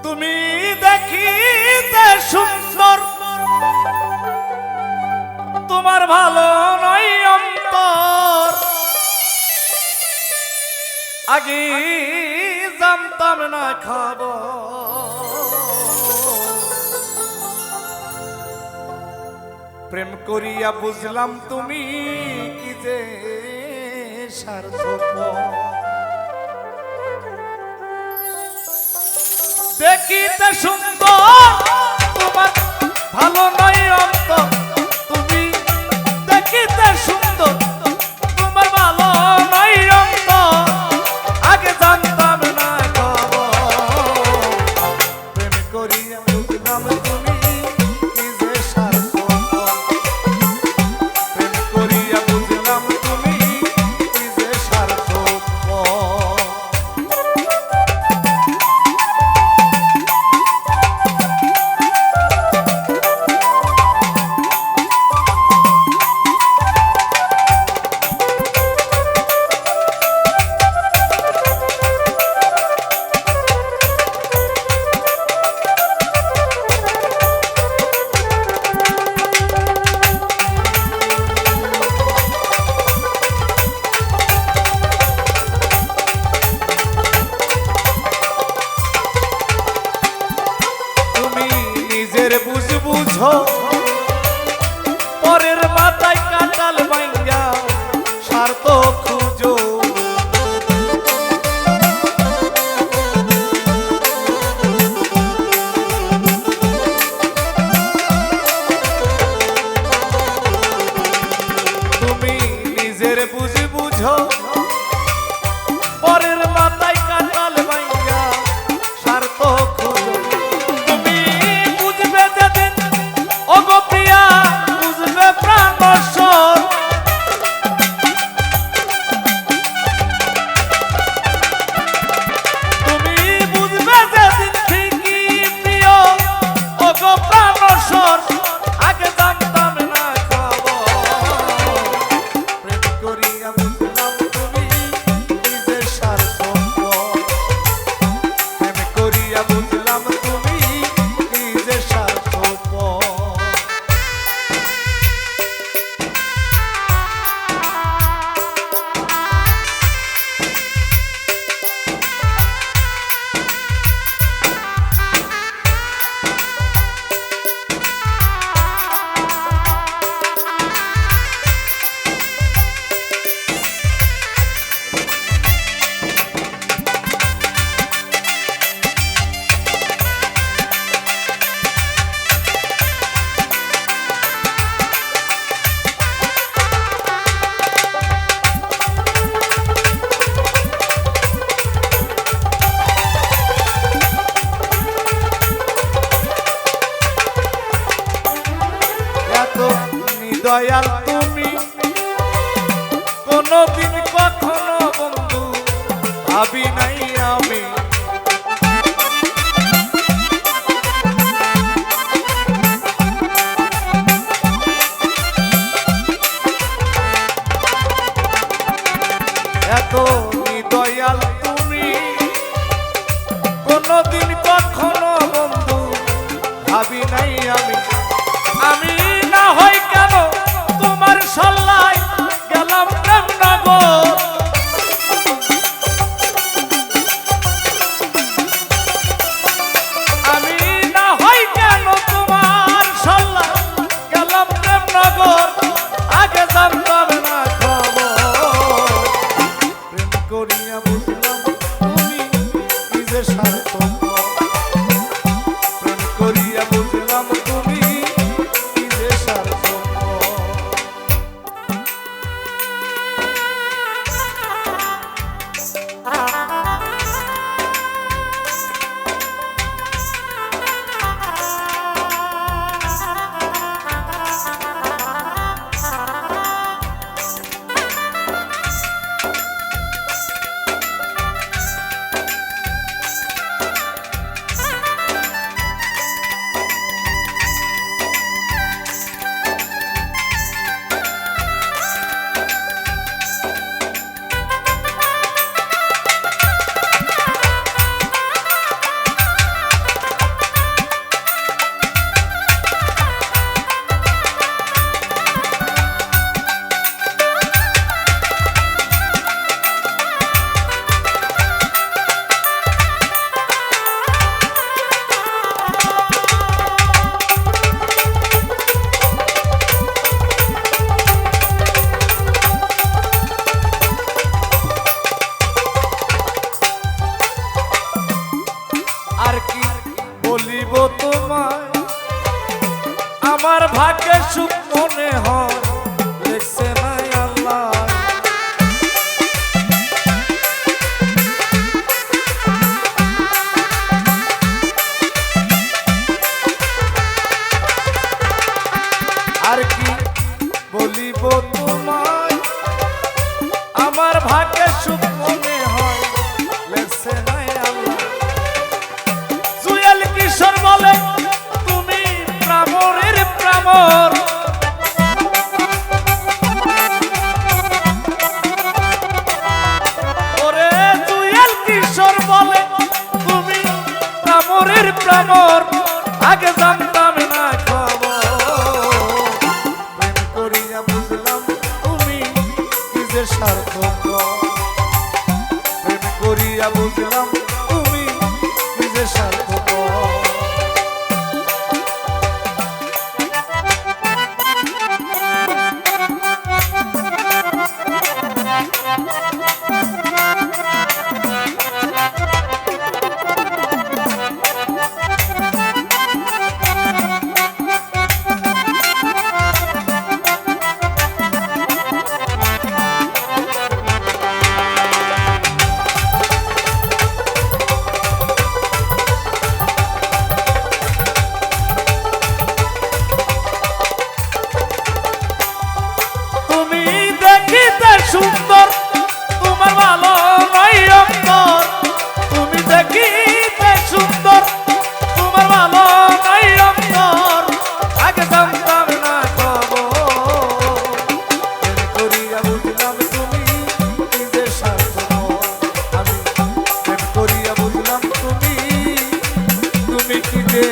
তুমি দেখিতে সুন্দর, তোমার ভালো নয় অন্তর। আগে জানতাম না খাবো, প্রেম করিয়া বুঝলাম তুমি কি যে স্বার্থপর। দেখিতে সুন্দর, তোমার ভালো নয় অন্তর। তুমি দেখিতে সুন্দর, তোমার ভালো নয় অন্তর। আগে জানতাম না খবর, প্রেম করিয়া বুঝলাম তুমি কি যে স্বার্থপর। প্রেম করিয়া বুঝলাম তুমি কি যে স্বার্থপর। বুঝো পরের মাথায় কাটাল ভাঙ্গা স্বার্থ খুঁজো। তুমি নিজের বুঝো পরের মাথায় কাটাল ভাঙ্গা স্বার্থ খুঁজো। ওগো প্রিয়া বুঝবে প্রাণ বর্ষণ, তুমি বুঝবে যেদিন ঠিকই প্রিয়। ওগো প্রাণ বর্ষণ, আগে জানতাম না খবর। প্রেম করিয়া বুঝলাম তুমি নিজের স্বার্থপর। প্রেম করিয়া বুঝলাম তুমি নিজের স্বার্থপর। দয়াল তুমি কোনদিন কখনো বন্ধু ভাবি নাই আমি। এত দয়াল তুমি কোনদিন কখনো বন্ধু ভাবি নাই আমি। আমি না হয় কেন তোমার সল্লায় গেলাম প্রেমনগর। আমি না হয় কেন তোমার সল্লায় গেলাম প্রেমনগর। আগে জানতাম না খবর, প্রেম করিয়া বুঝলাম তুমি নিজের স্বার্থপর। প্রেম করিয়া বুঝলাম তুমি নিজের স্বার্থপর। আর কি বলিব তোমায়, আমার ভাগ্যে সুখ মনে হয় লেখছে নাই আল্লাহ। আর কি বলিব তোমায়, আমার ভাগ্যে সুখ মনে হয় লেখছে নাই আল্লাহ। জুয়েল কিশোর বলে তুমি প্রামরের প্রামর, ওরে জুয়েল কিশোর বলে তুমি প্রামরের প্রামর, আগে জানতাম না খবর। প্রেম করিয়া বুঝলাম তুমি কি যে স্বার্থপর, প্রেম করিয়া বুঝলাম তুমি কি যে স্বার্থপর। সুন্দর তোমার ভালো নয় অন্তর, তুমি দেখিতে সুন্দর তোমার ভালো নয় অন্তর, আগে জানতাম না খবর। প্রেম করিয়া বুঝলাম তুমি নিজের স্বার্থপর, আমি প্রেম করিয়া বুঝলাম তুমি কি যে